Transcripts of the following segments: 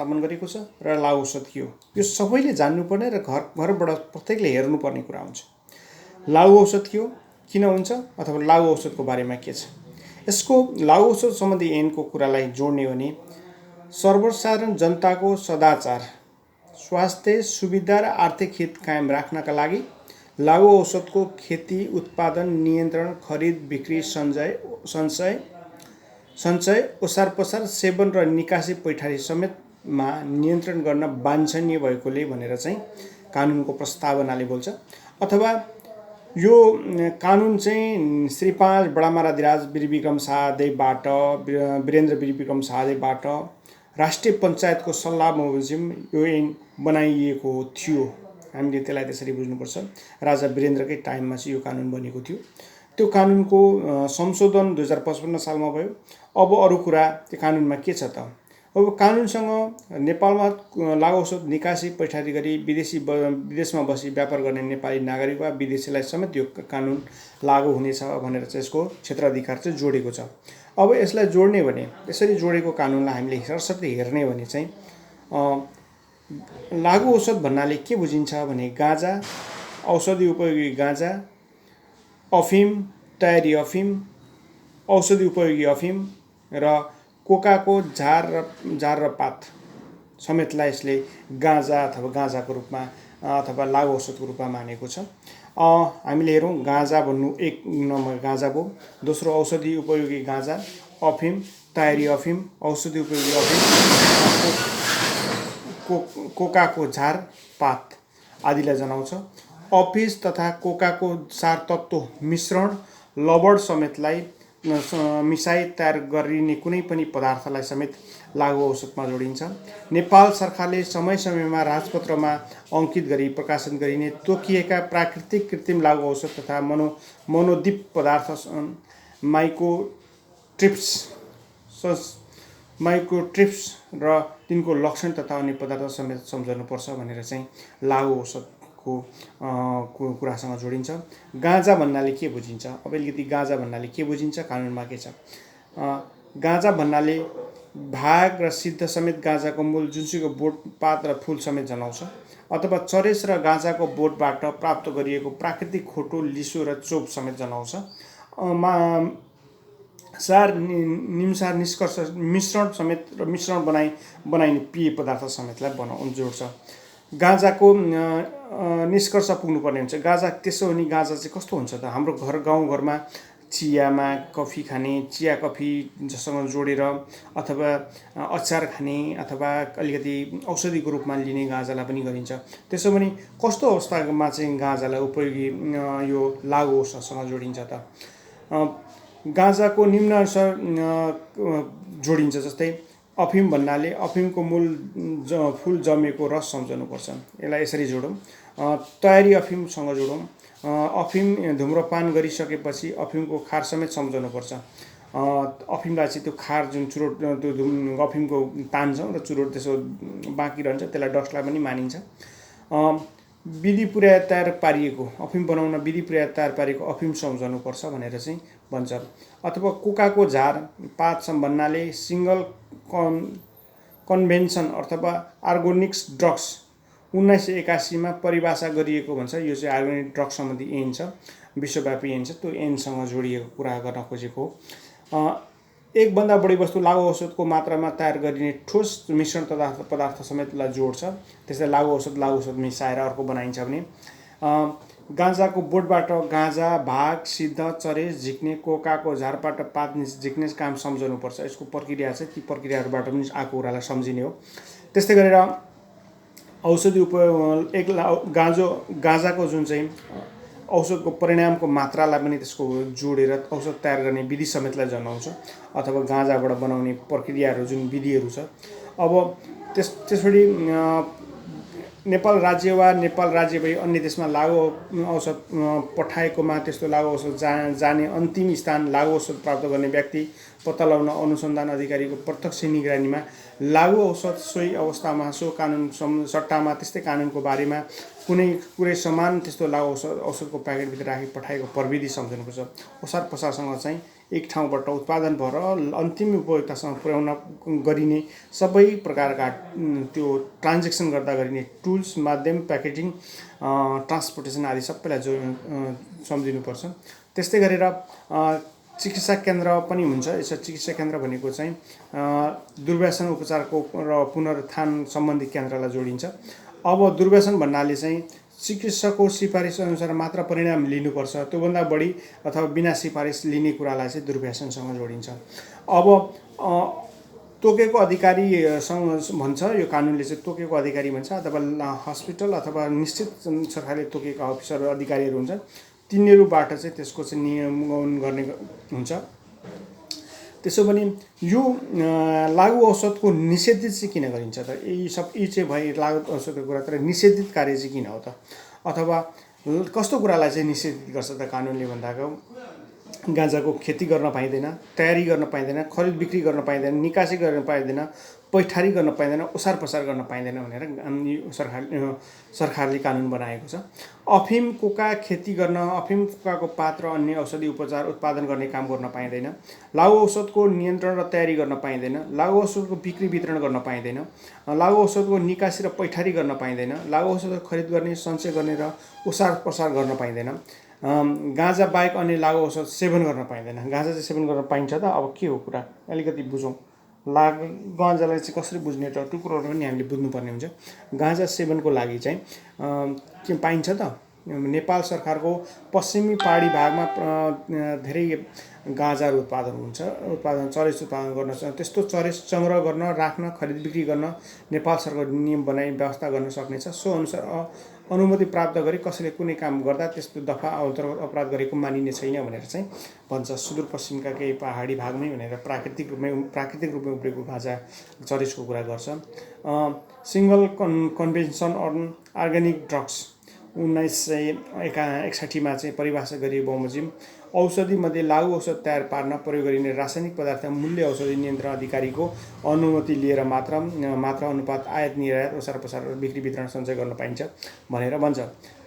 स्थापन गरेको छ र लागु औषध के हो यो सबैले जान्नुपर्ने र घरबाट प्रत्येकले हेर्नुपर्ने कुरा हुन्छ। लागु औषध के हो, किन हुन्छ, अथवा लागु औषधको बारेमा के छ। यसको लागु औषध सम्बन्धी ऐनको कुरालाई जोड्ने भने सर्वसाधारण जनताको सदाचार, स्वास्थ्य सुविधा र आर्थिक हित कायम राख्नका लागि लागु औषधको खेती, उत्पादन, नियन्त्रण, खरिद, बिक्री, सञ्चय, ओसार पसार, सेवन र निकासी पैठारी समेतमा नियन्त्रण गर्न वाञ्छनीय भएकोले भनेर चाहिँ कानुनको प्रस्तावनाले बोल्छ। अथवा यो कानुन चाहिँ श्री 5 बडामारा धिराज वीरविक्रम शाहदेवबाट, वीरेन्द्र वीरविक्रम शाहदेवबाट राष्ट्रिय पञ्चायतको सल्लाह बमोजिम यो ऐन बनाइएको थियो। हामीले त्यसलाई त्यसरी बुझ्नुपर्छ। राजा वीरेन्द्रकै टाइममा चाहिँ यो कानुन बनेको थियो। त्यो कानुनको संशोधन 2055 सालमा भयो। अब अरू कुरा त्यो कानुनमा के छ त। अब कानुनसँग नेपालमा लागु औषध निकासी पैठारी गरी विदेशमा बसी व्यापार गर्ने नेपाली नागरिक वा विदेशीलाई समेत यो कानुन लागु हुनेछ भनेर चाहिँ यसको क्षेत्राधिकार चाहिँ जोडेको छ। अब यसलाई जोड्ने भने, यसरी जोडेको कानुनलाई हामीले सरसर्ती हेर्ने भने चाहिँ लागु औषध भन्नाले के बुझिन्छ भने गाँजा, औषधि उपयोगी गाँजा, अफिम, तयारी अफिम, औषधि उपयोगी अफिम र कोकाको झार र पात समेतलाई यसले गाँजा अथवा गाँजाको रूपमा अथवा लागु औषधको रूपमा मानेको छ। हामीले हेरौँ, गाँजा भन्नु एक नम्बर गाँजा भयो, दोस्रो औषधि उपयोगी गाँजा, अफिम, तयारी अफिम, औषधि उपयोगी अफिम, कोकाको झार पात आदिलाई जनाउँछ। अफिस तथा कोकाको सार तत्त्व मिश्रण, लवण समेतलाई मिसाई तयार गरिने कुनै पनि पदार्थलाई समेत लागु औषधमा जोडिन्छ। नेपाल सरकारले समय समयमा राजपत्रमा अङ्कित गरी प्रकाशन गरिने तोकिएका प्राकृतिक कृत्रिम लागु औषध तथा मोनोदीप पदार्थ माइक्रोट्रिप्स र तिनको लक्षण तथा अन्य पदार्थ समेत सम्झनुपर्छ भनेर चाहिँ लागु औषधको कुरासँग जोडिन्छ। गाँजा भन्नाले के बुझिन्छ, अब अलिकति गाँजा भन्नाले के बुझिन्छ, कानुनमा के छ। गाँजा भन्नाले भाग र सिद्ध समेत गाँजाको मूल जुनसुकै बोट, पात र फूल समेत जनाउँछ। अथवा चरेस र गाँजाको बोटबाट प्राप्त गरिएको प्राकृतिक खोटो, लिसो र चोप समेत जनाउँछ। सार, निम्सार, निष्कर्ष, मिश्रण समेत र मिश्रण बनाइने पेय पदार्थ समेतलाई जोड्छ। गाँजाको निष्कर्ष पुग्नुपर्ने हुन्छ। गाँजा त्यसो भने गाँजा चाहिँ कस्तो हुन्छ त। हाम्रो गाउँघरमा चियामा कफी खाने, चिया कफी जसँग जोडेर अथवा अचार खाने अथवा अलिकति औषधिको रूपमा लिने गाँजालाई पनि गरिन्छ। त्यसो भने कस्तो अवस्थामा चाहिँ गाँजालाई उपयोगी यो लागु औषधसँग जोडिन्छ त। गाँजाको निम्नानुसार जोडिन्छ। जस्तै अफिम भन्नाले अफिमको मूल फूल जमेको रस सम्झनुपर्छ, यसलाई यसरी जोडौँ। तयारी अफिमसँग जोडौँ। अफिम धुम्रपान गरिसकेपछि अफिमको खार समेत सम्झनुपर्छ। अफिमलाई चाहिँ त्यो खार जुन चुरोट त्यो अफिमको तान्छौँ र चुरोट त्यसो बाँकी रहन्छ, त्यसलाई डस्टलाई पनि मानिन्छ। विधि पुर्याएर तयार पारिएको अफिम बनाउन विधि पुर्याएर तयार पारिएको अफिम सम्झनुपर्छ भनेर चाहिँ भन्छ। अथवा कोकाको झार पात भन्नाले सिङ्गल कन्भेन्सन अथवा अर्गेनिक्स ड्रग्स 1981 परिभाषा गरिएको भन्छ। यो चाहिँ अर्गेनिक ड्रग्स सम्बन्धी ऐन छ, विश्वव्यापी ऐन छ। त्यो ऐनसँग जोडिएको कुरा गर्न खोजेको हो। एकभन्दा बढी वस्तु लागु औषधको मात्रामा तयार गरिने ठोस मिश्रण पदार्थ समेतलाई जोड्छ। त्यसलाई लागु औषध मिसाएर अर्को बनाइन्छ भने गाँजाको बोटबाट गाँजा, भाग, सिद्ध, चरेस झिक्ने, कोकाको झारबाट पात झिक्ने काम सम्झनुपर्छ। यसको प्रक्रिया चाहिँ ती प्रक्रियाहरूबाट पनि आएको कुरालाई सम्झिने हो। त्यस्तै गरेर औषधि उपयोग गाँजाको जुन चाहिँ औषधको परिणामको मात्रालाई पनि त्यसको जोडेर औषध तयार गर्ने विधि समेतलाई जनाउँछ। अथवा गाँजाबाट बनाउने प्रक्रियाहरू जुन विधिहरू छ। अब त्यसपछि नेपाल राज्य वा नेपाल राज्य भई अन्य देशमा लागु औषध पठाएकोमा त्यस्तो लागु औषध जाने अन्तिम स्थान लागु औषध प्राप्त गर्ने व्यक्ति पत्ता लगाउन अनुसन्धान अधिकारीको प्रत्यक्ष निगरानीमा लागु औषध सोही अवस्थामा सो कानुन सट्टामा त्यस्तै कानुनको बारेमा कुनै समान त्यस्तो लागु औषधको प्याकेटभित्र राखी पठाएको प्रविधि सम्झनुपर्छ। ओसार पसारसँग चाहिँ एक ठाउँबाट उत्पादन भएर अन्तिम उपभोक्तासम्म पुर्याउन गरिने सबै प्रकारका त्यो ट्रान्जेक्सन गर्दा गरिने टुल्स, माध्यम, प्याकेजिङ, ट्रान्सपोर्टेसन आदि सबैलाई सम्झिनुपर्छ। त्यस्तै गरेर चिकित्सा केन्द्र पनि हुन्छ। यसो चिकित्सा केन्द्र भनेको चाहिँ दुर्व्यसन उपचारको र पुनरुत्थान सम्बन्धी केन्द्रलाई जोडिन्छ। अब दुर्व्यसन भन्नाले चाहिँ चिकित्सकको सिफारिस अनुसार मात्र परिणाम लिनुपर्छ, त्योभन्दा बढी अथवा बिना सिफारिस लिने कुरालाई चाहिँ दुर्व्यसनसँग जोडिन्छ। अब तोकेको अधिकारीसँग भन्छ, यो कानुनले चाहिँ तोकेको अधिकारी भन्छ, अथवा हस्पिटल अथवा निश्चित सरकारले तोकेका अफिसर अधिकारीहरू हुन्छ, तिनीहरूबाट चाहिँ त्यसको चाहिँ नियमन गर्ने हुन्छ। त्यसो भने यो लागु औषधको निषेधित चाहिँ किन गरिन्छ त? यी चाहिँ भए लागु औषधको कुरा, तर निषेधित कार्य चाहिँ किन हो त? अथवा कस्तो कुरालाई चाहिँ निषेधित गर्छ त कानुनले भन्दाको? गाँजाको खेती गर्न पाइँदैन, तयारी गर्न पाइँदैन, खरिद बिक्री गर्न पाइँदैन, निकासी गर्न पाइँदैन, पैठारी गर्न पाइँदैन, ओसार पसार गर्न पाइँदैन भनेर सरकारले कानुन बनाएको छ। अफिम कोका खेती गर्न, अफिम कोकाको पात र अन्य औषधि उपचार उत्पादन गर्ने काम गर्न पाइँदैन, लागु औषधको नियन्त्रण र तयारी गर्न पाइँदैन, लागु औषधको बिक्री वितरण गर्न पाइँदैन, लागु औषधको निकासी र पैठारी गर्न पाइँदैन, लागु औषधको खरिद गर्ने, सञ्चय गर्ने र ओसार पसार गर्न पाइँदैन, गाँजा बाहेक अन्य लागु औषध सेवन गर्न पाइँदैन। गाँजा चाहिँ सेवन गर्न पाइन्छ त? अब के हो कुरा, अलिकति बुझौँ। गाँजालाई चाहिँ कसरी बुझ्ने त? त्यो कुरोहरू पनि हामीले बुझ्नुपर्ने हुन्छ। गाँजा सेवनको लागि चाहिँ के पाइन्छ त? नेपाल सरकारको पश्चिमी पहाडी भागमा धेरै गाँजाहरू उत्पादन चरेस उत्पादन गर्न, त्यस्तो चरेस सङ्ग्रह गर्न, राख्न, खरिद बिक्री गर्न नेपाल सरकार नियम बनाई व्यवस्था गर्न सक्नेछ। सो अनुसार अनुमति प्राप्त गरी कसैले कुनै काम गर्दा त्यस्तो दफा अन्तर्गत अपराध गरेको मानिने छैन भनेर चाहिँ भन्छ। सुदूरपश्चिमका केही पहाडी भागमै भनेर प्राकृतिक रूपमा उब्रेको गाँजा चरेसको कुरा गर्छ। Single convention on organic drugs 1961 मा चाहिँ परिभाषा गरियो बमोजिम। औषधि मध्ये लागु औषध तयार पार्न प्रयोग गरिने रासायनिक पदार्थ मूल्य औषधि नियन्त्रण अधिकारीको अनुमति लिएर मात्र अनुपात आयात निर्यात ओसार पसार बिक्री वितरण सञ्चय गर्न पाइन्छ भनेर भन्छ।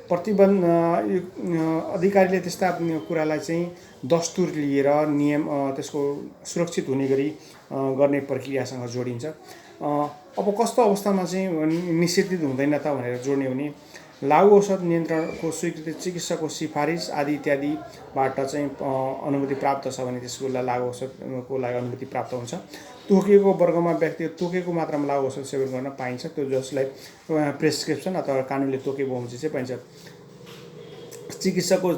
प्रतिबन्ध अधिकारीले त्यस्ता कुरालाई चाहिँ दस्तुर लिएर नियम त्यसको सुरक्षित हुने गरी गर्ने प्रक्रियासँग जोडिन्छ। अब कस्तो अवस्थामा चाहिँ निषेधित हुँदैन त भनेर जोड्ने हो भने लागु औषध नियन्त्रणको स्वीकृति, चिकित्सकको सिफारिस आदि इत्यादिबाट चाहिँ अनुमति प्राप्त छ भने त्यसको लागु औषधको लागि अनुमति प्राप्त हुन्छ। तोकेको वर्गमा व्यक्ति तोकेको मात्रामा लागु औषध सेवन गर्न पाइन्छ, त्यो जसलाई प्रेस्क्रिप्सन अथवा कानुनले तोकेको बमोजिम चाहिँ पाइन्छ। चिकित्सकको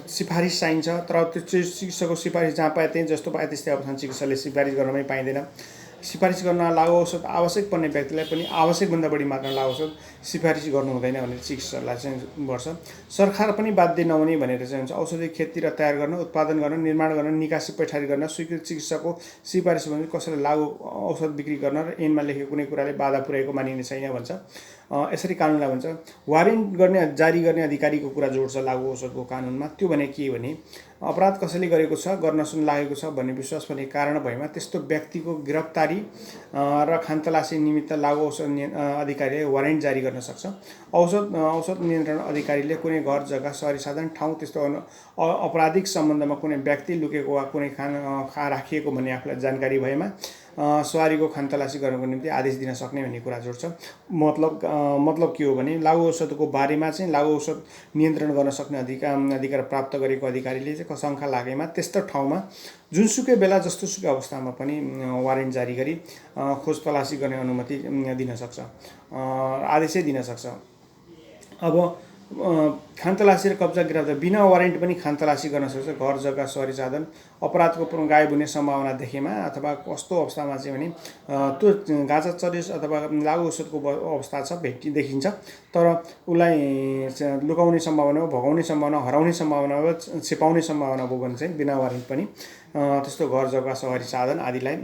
सिफारिस चाहिन्छ, तर त्यो चिकित्सकको सिफारिस जहाँ पाए त्यही जस्तो पाए त्यस्तै अवस्थामा चिकित्सकले सिफारिस गर्नमै पाइँदैन। सिफारिस गर्न लागु औषध आवश्यक पर्ने व्यक्तिलाई पनि आवश्यकभन्दा बढी मात्रामा लागु औषध सिफारिस गर्नु हुँदैन भनेर चिकित्सकलाई चाहिँ गर्छ। सरकार पनि बाध्य नहुने भनेर चाहिँ हुन्छ। औषधि खेती र तयार गर्न, उत्पादन गर्न, निर्माण गर्न, निकासी पैठारी गर्न स्वीकृत चिकित्सकको सिफारिस भने कसैले लागु औषध बिक्री गर्न र ऐनमा लेखेको कुनै कुराले बाधा पुर्याएको मानिने छैन भन्छ। यसरी कानुनलाई भन्छ। वारेन्ट जारी गर्ने अधिकारीको कुरा जोड्छ लागु औषधको कानुनमा। त्यो भने के भने अपराध कसैले गरेको छ, गर्न सुन लागेको छ भन्ने विश्वास पर्ने कारण भएमा त्यस्तो व्यक्तिको गिरफ्तारी र खानतलासी निमित्त लागु औषध अधिकारीले वारेन्ट जारी गर्न सक्छ। औषध नियन्त्रण अधिकारीले कुनै घर, जग्गा, सहरी साधन, ठाउँ त्यस्तो अपराधिक सम्बन्धमा कुनै व्यक्ति लुकेको वा कुनै राखिएको भन्ने आफूलाई जानकारी भएमा सवारीको खानतलासी गर्नको निम्ति आदेश दिन सक्ने भन्ने कुरा जोड्छ। मतलब के हो भने लागु औषधको बारेमा चाहिँ लागु औषध नियन्त्रण गर्न सक्ने अधिकार प्राप्त गरेको अधिकारीले चाहिँ शङ्का लागेमा त्यस्तो ठाउँमा जुनसुकै बेला जस्तोसुकै अवस्थामा पनि वारेन्ट जारी गरी खोज तलासी गर्ने अनुमति दिन सक्छ, आदेशै दिन सक्छ। अब खानतलासी र कब्जा गिरफ्तार बिना वारेन्ट पनि खानतलासी गर्न सक्छ। घर, जग्गा, सहरी साधन अपराधको गायब हुने सम्भावना देखेमा अथवा कस्तो अवस्थामा चाहिँ भने त्यो गाँजा चरेस अथवा लागु औषधको अवस्था छ देखिन्छ, तर उसलाई लुकाउने सम्भावना, भगाउने सम्भावना, हराउने सम्भावना, छिपाउने सम्भावना भयो भने चाहिँ बिना वारेन्ट पनि त्यस्तो घर, जग्गा, सहरी साधन आदिलाई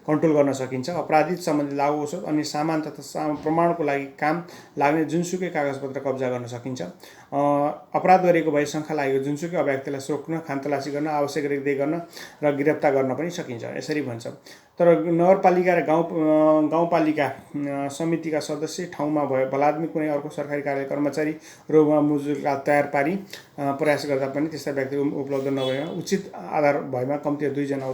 कन्ट्रोल गर्न सकिन्छ। अपराधिक सम्बन्धी लागु औषध अन्य सामान तथा प्रमाणको लागि काम लाग्ने जुनसुकै कागजपत्र कब्जा गर्न सकिन्छ। अपराध गरेको भए शङ्का लागेको जुनसुकै व्यक्तिलाई सोक्न, खानतलासी गर्न, आवश्यक रेखदेख गर्न र गिरफ्तार गर्न पनि सकिन्छ। यसरी भन्छ। तर नगरपालिका र गाउँपालिका समितिका सदस्य ठाउँमा भलाद्मी कुनै अर्को सरकारी कार्यालय कर्मचारी र वा मुजुरका तयार पारी प्रयास गर्दा पनि त्यस्ता व्यक्ति उपलब्ध नभएमा उचित आधार भएमा कम्तीमा 2 जना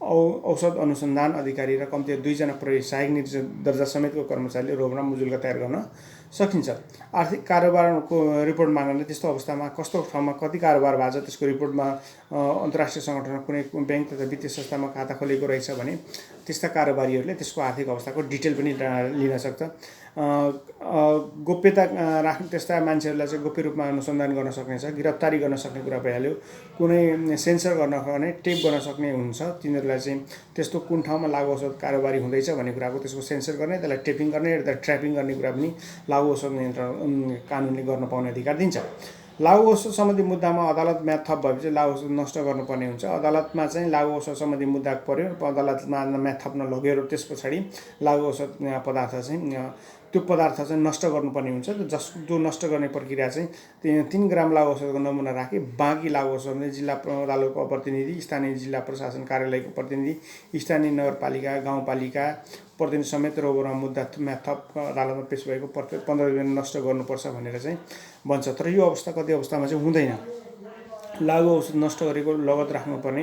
औषध अनुसन्धान अधिकारी र कम्तीमा 2 जना प्रहरी सहायक निर्देशक दर्जा समेतको कर्मचारीले रोभमा मुजुल्का तयार गर्न सकिन्छ। आर्थिक कारोबारको रिपोर्ट माग्नाले त्यस्तो अवस्थामा कस्तो ठाउँमा कति कारोबार भएको छ त्यसको रिपोर्टमा अन्तर्राष्ट्रिय सङ्गठनमा कुनै ब्याङ्क तथा वित्तीय संस्थामा खाता खोलेको रहेछ भने त्यस्ता कारोबारीहरूले त्यसको आर्थिक अवस्थाको डिटेल पनि लिन सक्छ। गोप्यता राख्ने त्यस्ता मान्छेहरूलाई चाहिँ गोप्य रूपमा अनुसन्धान गर्न सक्ने छ, गिरफ्तारी गर्न सक्ने कुरा भइहाल्यो, कुनै सेन्सर गर्न सक्ने, टेप गर्न सक्ने हुन्छ। तिनीहरूलाई चाहिँ त्यस्तो कुन ठाउँमा लागु औषध कारोबारी हुँदैछ भन्ने कुराको त्यसको सेन्सर गर्ने, त्यसलाई टेपिङ गर्ने र ट्र्यापिङ गर्ने कुरा पनि लागु औषध नियन्त्रण कानुनले गर्न पाउने अधिकार दिन्छ। लागु औषध सम्बन्धी मुद्दामा अदालत म्याद थप भएपछि लागु औषध नष्ट गर्नुपर्ने हुन्छ। अदालतमा चाहिँ लागु औषध सम्बन्धी मुद्दा पर्यो, अदालतमा म्याद थप्न लग्यो र त्यस पछाडि लागु औषध पदार्थ चाहिँ त्यो पदार्थ चाहिँ नष्ट गर्नुपर्ने हुन्छ। जो नष्ट गर्ने प्रक्रिया चाहिँ 3 ग्राम लागु औषधको नमुना राखी बाँकी लागु औषध जिल्ला अदालतको प्रतिनिधि, स्थानीय जिल्ला प्रशासन कार्यालयको प्रतिनिधि, स्थानीय नगरपालिका गाउँपालिका प्रतिनिधि समेत रोभरमा मुद्दा म्याद थप अदालतमा पेश भएको 15 दिन नष्ट गर्नुपर्छ भनेर चाहिँ भन्छ। तर यो अवस्था कति अवस्थामा चाहिँ हुँदैन। लागु औषध नष्ट गरेको लगत राख्नुपर्ने,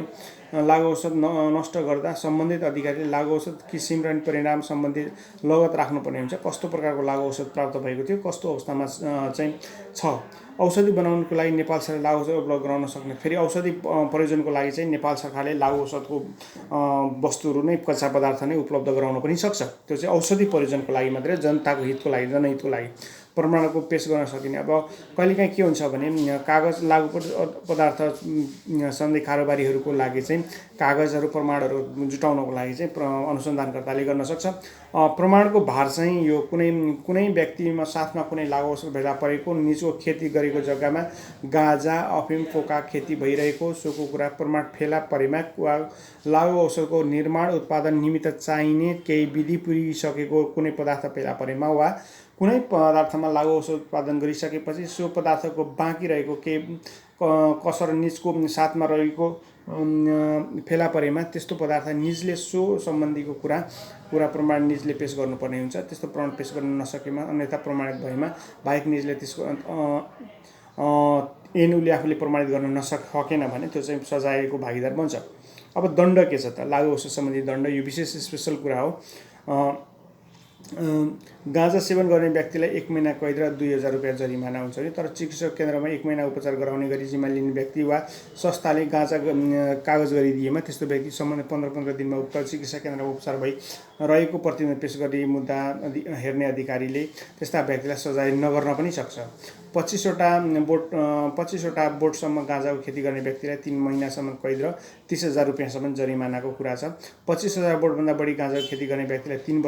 लागु औषध नष्ट गर्दा सम्बन्धित अधिकारीले लागु औषध किसिम र परिणाम सम्बन्धी लगत राख्नुपर्ने हुन्छ। कस्तो प्रकारको लागु औषध प्राप्त भएको थियो, कस्तो अवस्थामा चाहिँ छ। औषधि बनाउनको लागि नेपाल सरकारले लागु औषध उपलब्ध गराउन सक्ने, फेरि औषधि प्रयोजनको लागि चाहिँ नेपाल सरकारले लागु औषधको वस्तुहरू नै, कच्चा पदार्थ नै उपलब्ध गराउन पनि सक्छ। त्यो चाहिँ औषधि प्रयोजनको लागि मात्रै, जनताको हितको लागि, जनहितको लागि प्रमाणको पेश गर्न सकिने। अब कहिलेकाहीँ के हुन्छ भने कागज लागु पदार्थ सन्धि कारोबारीहरूको लागि चाहिँ कागजहरू प्रमाणहरू जुटाउनको लागि चाहिँ अनुसन्धानकर्ताले गर्न सक्छ। प्रमाणको भार चाहिँ यो कुनै व्यक्तिमा साथमा कुनै लागु औषध भेला परेको, निजको खेती गरेको जग्गामा गाँजा अफिम कोका खेती भइरहेको सोको कुरा प्रमाण फेला परेमा वा लागु औषधको निर्माण उत्पादन निमित्त चाहिने केही विधि पुगिसकेको कुनै पदार्थ फेला परेमा वा कुनै पदार्थमा लागु औषध उत्पादन गरिसकेपछि सो पदार्थको बाँकी रहेको केही कसर निजको साथमा रहेको फेला परेमा त्यस्तो पदार्थ निजले सो सम्बन्धीको कुरा प्रमाण निजले पेश गर्नुपर्ने हुन्छ। त्यस्तो प्रमाण पेश गर्न नसकेमा, अन्यथा प्रमाणित भएमा बाहेक निजले त्यसको उसले आफूले प्रमाणित गर्न नसकेन भने त्यो चाहिँ सजायको भागीदार बन्छ। अब दण्ड के छ त? लागु औषध सम्बन्धी दण्ड यो विशेष स्पेसल कुरा हो। गाँजा सेवन गर्ने व्यक्तिलाई 1 महिना कैद र 2000 रुपियाँ जरिमाना हुन्छ नि। तर चिकित्सक केन्द्रमा 1 महिना उपचार गराउने गरी जिम्मा लिने व्यक्ति वा संस्थाले गाँजा कागज गरिदिएमा त्यस्तो व्यक्ति सम्बन्धित 15 दिनमा उक्त चिकित्सा केन्द्रमा उपचार भई रहेको प्रतिवेदन पेश गरी मुद्दा हेर्ने अधिकारीले त्यस्ता व्यक्तिलाई सजाय नगर्न पनि सक्छ। 25वटा बोटसम्म गाँजाको खेती गर्ने व्यक्तिलाई 3 महिनासम्म कैद र 30,000 रुपियाँसम्म जरिमानाको कुरा छ। 25,000 बोटभन्दा बढी गाँजाको खेती गर्ने व्यक्तिलाई 3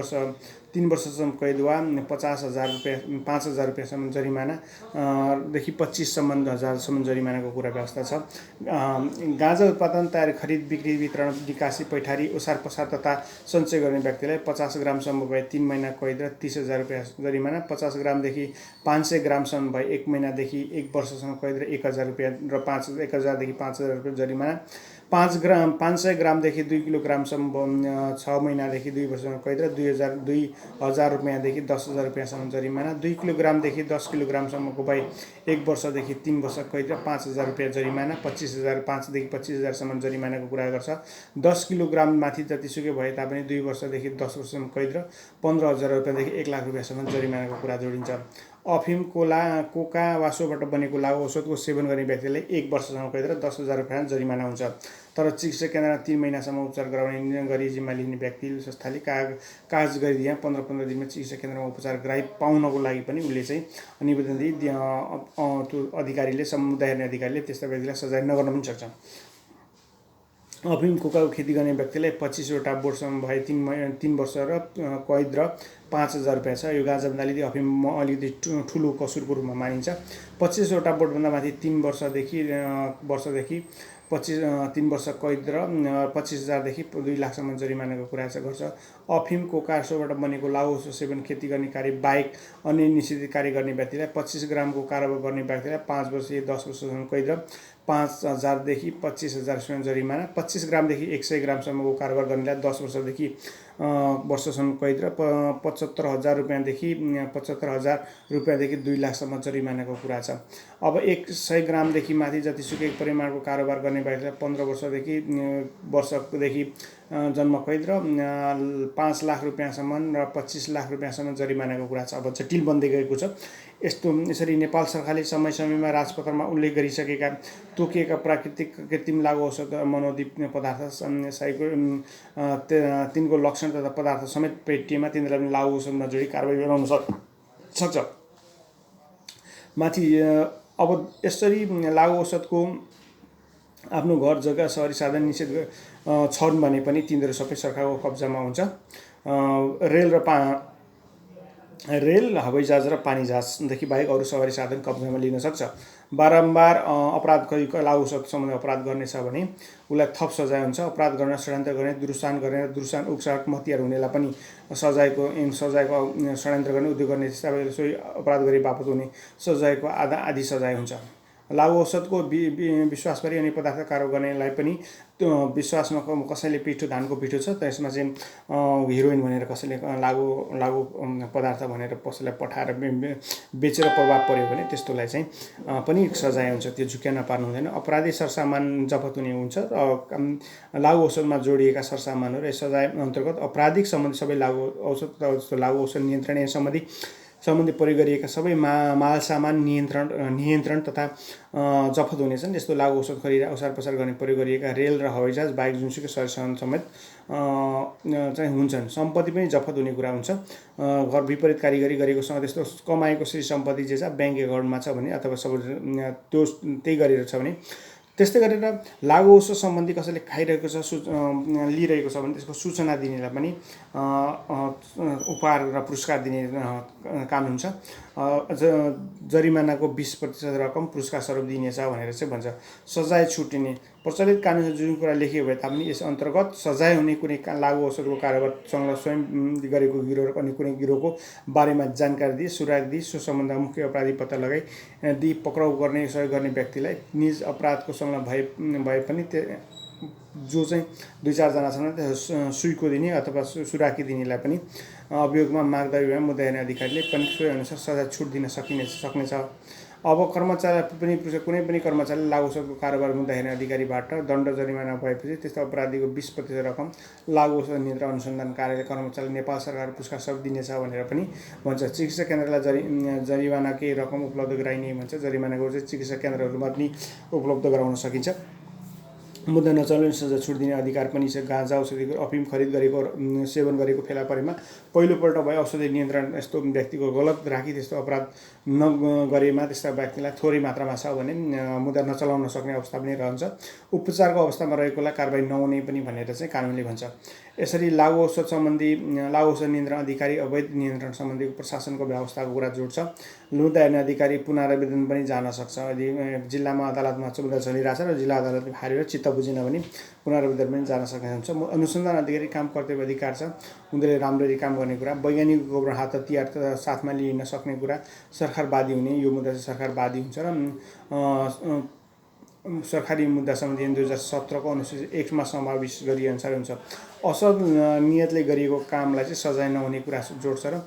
वर्षसम्म कैद वा 5,000 रुपियाँसम्म जरिमाना देखि 25,000 जरिमानाको कुरा व्यवस्था छ। गाँजा उत्पादन, तयारी, खरिद, बिक्री, वितरण, निकासी, पैठारी, ओसार पसार तथा सञ्चय गर्ने व्यक्तिलाई 50 ग्रामसम्म भए 3 महिना कैद र 30,000 रुपियाँ जरिमाना, 50 ग्रामदेखि 500 ग्रामसम्म भए 1 महिनादेखि 1 वर्षसम्म कैद र 1,000 रुपियाँ र 1,000देखि 5,000 रुपियाँ जरिमाना, 500 ग्रामदेखि 2 किलोग्रामसम्म 6 महिनादेखि 2 वर्षसम्म कैद र 2,000 रुपियाँदेखि 10,000 रुपियाँसम्म जरिमाना, 2 किलोग्रामदेखि 10 किलोग्रामसम्मको भए 1 वर्षदेखि 3 वर्ष कैद र 5,000 रुपियाँ जरिमाना, 5,005देखि 25,000सम्म जरिमानाको कुरा गर्छ। 10 किलोग्राम माथि जतिसुकै भए तापनि 2 वर्षदेखि 10 वर्षसम्म कैद र 15,000 रुपियाँदेखि 1 लाख रुपियाँसम्म जरिमानाको कुरा जोडिन्छ। अफिम, कोका वा सोबाट बनेको लागु औषधको सेवन गर्ने व्यक्तिलाई 1 वर्षसम्म कैद र 10,000 रुपियाँ जरिमाना हुन्छ। तर चिकित्सा केन्द्रमा 3 महिनासम्म उपचार गराउने गरी जिम्मा लिने व्यक्ति संस्थाले कागज गरिदिए 15 दिनमा चिकित्सा केन्द्रमा उपचार गराइ पाउनको लागि पनि उसले चाहिँ निवेदन दिई त्यो अधिकारीले, समुदाय हेर्ने अधिकारीले त्यस्ता व्यक्तिलाई सजाय नगर्न पनि सक्छ। अफिम, कोकाको खेती गर्ने व्यक्तिलाई 25वटा बोटसम्म भए 3 वर्ष र कैद र 5,000 रुपियाँ छ। यो गाँजाभन्दा अलिकति अफिम अलिकति ठुलो कसुरको रूपमा मानिन्छ। 25वटा बोटभन्दा माथि 3 वर्षदेखि 3 वर्ष कैद र 25,000 देखि 2 लाखसम्म जरिमानाको कुरा चाहिँ गर्छ। अफिम कोका सोबाट बनेको लागु औषध सेवन खेती गर्ने कार्य बाहेक अन्य निषेधित कार्य गर्ने व्यक्तिलाई 25 ग्रामको कारोबार गर्ने व्यक्तिलाई 5 वर्ष 10 वर्षसम्म कैद र 5,000देखि 25,000 जरिमाना। 25 ग्रामदेखि 100 ग्रामसम्मको कारोबार गर्नेलाई 10 वर्षदेखि वर्षसम्म कैद र 75,000 रुपियाँदेखि 2 लाखसम्म जरिमानाको कुरा छ। अब 100 ग्रामदेखि माथि जतिसुकै परिमाणको कारोबार गर्ने व्यक्तिलाई 15 वर्षदेखि जन्म कैद र 5 लाख रुपियाँसम्म र 25 लाख रुपियाँसम्म जरिमानाको कुरा छ। अब जटिल बन्दै गएको छ। यसरी नेपाल सरकारले समय समयमा राजपत्रमा उल्लेख गरिसकेका तोकिएका प्राकृतिक कृत्रिम लागु औषध मनोदी पदार्थ तिनको लक्षण तथा पदार्थ समेत पेटिएमा तिनीहरूलाई पनि लागु औषधमा जोडी कारबाही गराउन सक्छ। माथि अब यसरी लागु औषधको आफ्नो घर जग्गा सहरी साधन निषेध छन् भने पनि तिनीहरू सबै सरकारको कब्जामा हुन्छ। रेल हवाईजहाज र पानी जहाजदेखि बाहेक अरू सवारी साधन कब्जामा लिन सक्छ। बारम्बार अपराध लागु औषध सम्बन्धी अपराध गर्ने छ भने उसलाई थप सजाय हुन्छ। अपराध गर्न, षड्यन्त्र गर्ने, दुरुत्साहन गर्ने र दुरुत्साहन उकसाहट हतियार हुनेलाई पनि सजायको षड्यन्त्र गर्ने, उद्योग गर्ने सोही अपराध गरे बापत हुने सजायको आधी सजाय हुन्छ। लागु औषधको विश्वासपरी अनि पदार्थ कारोबार गर्नेलाई पनि त्यो विश्वासमा कसैले धानको पिठो छ त्यसमा चाहिँ हिरोइन भनेर कसैले लागु पदार्थ भनेर कसैलाई पठाएर बेचेर प्रभाव पर्यो भने त्यस्तोलाई चाहिँ पनि सजाय हुन्छ। त्यो झुक्याउन पार्नु हुँदैन। अपराधी सरसामान जफत हुने हुन्छ। लागु औषधमा जोडिएका सरसामानहरू यस सजाय अन्तर्गत आपराधिक सम्बन्धी सबै लागु औषध नियन्त्रण सम्बन्धी प्रयोग गरिएका सबै माल सामान नियन्त्रण तथा जफत हुनेछन्। यस्तो लागु औषध खरिद ओसार पसार गर्ने प्रयोग गरिएका रेल र हवाईजहाज बाहेक जुनसुकै सरसामान समेत चाहिँ हुन्छन्। सम्पत्ति पनि जफत हुने कुरा हुन्छ। घर विपरीत कारिगरी गरेको छ त्यस्तो कमाएको श्री सम्पत्ति जे छ ब्याङ्क एकाउन्टमा छ भने अथवा सब त्यही गरेर छ भने त्यस्तै गरेर लागु औषध सम्बन्धी कसैले खाइरहेको छ लिइरहेको छ भने त्यसको सूचना दिनेलाई पनि उपहार र पुरस्कार दिने कानुन छ। जरिमानाको 20% रकम पुरस्कार स्वरूप दिनेछ भनेर चाहिँ भन्छ। सजाय छुटिने प्रचलित कानुन जुन कुरा लेखिएको भए तापनि यस अन्तर्गत सजाय हुने कुनै लागु औषधको कारोबार स्वयं गरेको गिरोह र अन्य कुनै गिरोहको बारेमा जानकारी दिए, सुराग दिए, सो सम्बन्धमा मुख्य अपराधी पत्ता लगाई दिई पक्राउ गर्ने सहयोग गर्ने व्यक्तिलाई निज अपराधको संलग्न भए पनि जो चाहिँ 2-4 जना छन् सुइको दिने अथवा सुराकी दिनेलाई पनि अभियोगमा माग्दा मुद्दा हेर्ने अधिकारीले पनि सोही अनुसार सजाय छुट दिन सक्नेछ। अब कुनै पनि कर्मचारीले लागु औषधको कारोबार मुद्दा हेर्ने अधिकारीबाट दण्ड जरिमाना भएपछि त्यस्तो अपराधीको 20% रकम लागु औषध नियन्त्रण अनुसन्धान कार्यालय कर्मचारीले नेपाल सरकार पुरस्कार सब दिनेछ भनेर पनि भन्छ। चिकित्सा केन्द्रलाई जरिमाना केही रकम उपलब्ध गराइने भन्छ। जरिमानाको चाहिँ चिकित्सा केन्द्रहरूमा पनि उपलब्ध गराउन सकिन्छ। मुद्दा नचल्ने सजाय छुट दिने अधिकार पनि छ। गाँजा औषधि अफिम खरिद गरेको सेवन गरेको फेला परेमा पहिलोपल्ट भए औषधि नियन्त्रण यस्तो व्यक्तिको गलत राखी त्यस्तो अपराध नगरेमा त्यस्ता व्यक्तिलाई थोरै मात्रामा छ भने मुद्दा नचलाउन सक्ने अवस्था पनि रहन्छ। उपचारको अवस्थामा रहेकोलाई कारबाही नहुने पनि भनेर चाहिँ कानुनले भन्छ। यसरी लागु औषध नियन्त्रण अधिकारी अवैध नियन्त्रण सम्बन्धी प्रशासनको व्यवस्थाको कुरा जोड्छ। मुद्दा हेर्ने अधिकारी पुनरावेदन पनि जान सक्छ। यदि जिल्लामा अदालतमा मुद्दा चलिरहेछ र जिल्ला अदालतले हारेर चित्त बुझेन भने पुनरावेदन पनि जान सक्ने हुन्छ। अनुसन्धान अधिकारी काम कर्तव्य अधिकार छ। उनीहरूले राम्ररी काम गर्ने कुरा, वैज्ञानिक गोबर हात हतियार साथमा लिन सक्ने कुरा, सरकारवादी हुने, यो मुद्दा चाहिँ सरकारवादी हुन्छ र सरकारी मुद्दा सम्बन्धी 2017 को अनुसूची 1 मा समावेश गरिए अनुसार हुन्छ। असल नियतले गरिएको कामलाई चाहिँ सजाय नहुने कुरा जोड्छ र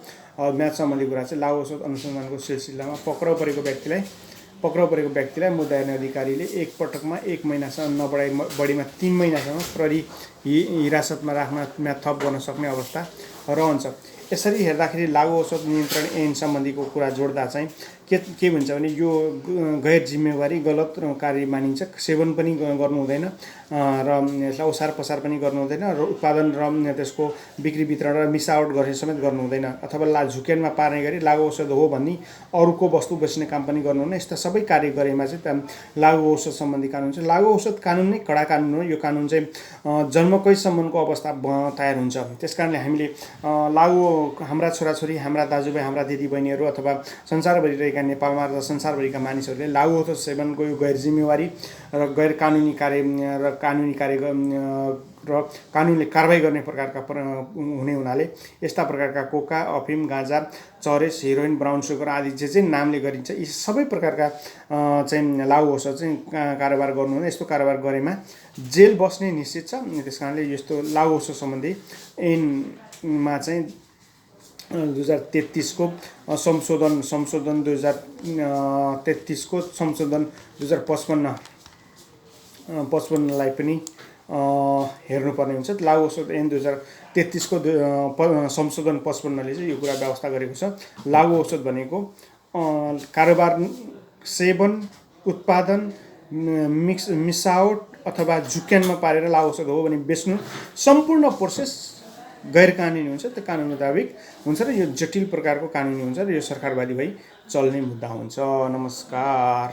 म्याच सम्बन्धी कुरा चाहिँ लागु औषध अनुसन्धानको सिलसिलामा पक्राउ परेको व्यक्तिलाई मुद्दा हेर्ने अधिकारीले एक पटकमा 1 महिनासम्म नबढाइ बढीमा 3 महिनासम्म प्रहरी हिरासतमा राख्न म्याद थप गर्न सक्ने अवस्था रहन्छ। यसरी हेर्दाखेरि लागु औषध नियन्त्रण ऐन सम्बन्धीको कुरा जोड्दा चाहिँ के भन्छ भने यो गैर जिम्मेवारी गलत कार्य मानिन्छ। सेवन पनि गर्नु हुँदैन र यसलाई ओसार पसार पनि गर्नु हुँदैन र उत्पादन र त्यसको बिक्री वितरण र मिसावट गर्ने समेत गर्नु हुँदैन अथवा झुक्यानमा पार्ने गरी लागु औषध हो भन्ने अरूको वस्तु बेच्ने काम पनि गर्नु हुँदैन। यस्ता सबै कार्य गरेमा चाहिँ लागु औषध सम्बन्धी कानुन चाहिँ लागु औषध कानुन नै कडा कानुन हो। यो कानुन चाहिँ जन्मकैदसम्मको अवस्था तयार हुन्छ। त्यसकारणले हामीले हाम्रा छोराछोरी, हाम्रा दाजुभाइ, हाम्रा दिदीबहिनीहरू अथवा संसारभरि रहेका भएका नेपालमा र संसारभरिका मानिसहरूले लागु औषध सेवनको यो गैर जिम्मेवारी र गैर कानुनी कार्य र कानुनले कारबाही गर्ने प्रकारका हुने हुनाले यस्ता प्रकारका कोका, अफिम, गाँजा, चरेस, हेरोइन, ब्राउन सुगर आदि जे जे नामले गरिन्छ यी सबै प्रकारका चाहिँ लागु औषध चाहिँ कारोबार गर्नु हुँदैन। यस्तो कारोबार गरेमा जेल बस्ने निश्चित छ। त्यस कारणले यस्तो लागु औषध सम्बन्धी ऐनमा चाहिँ 2033 को संशोधन 2033 को संशोधन 2055 लाई पनि हेर्नुपर्ने हुन्छ। लागु औषध ऐन 2033 को संशोधन 55 ले चाहिँ यो कुरा व्यवस्था गरेको छ। लागु औषध भनेको कारोबार, सेवन, उत्पादन, मिसावट अथवा झुक्यानमा पारेर लागु औषध हो भने बेच्नु सम्पूर्ण प्रोसेस गैर कानुनी हुन्छ। त्यो कानुन मुताबिक हुन्छ र यो जटिल प्रकारको कानुनी हुन्छ र यो सरकारवादी भई चल्ने मुद्दा हुन्छ। नमस्कार।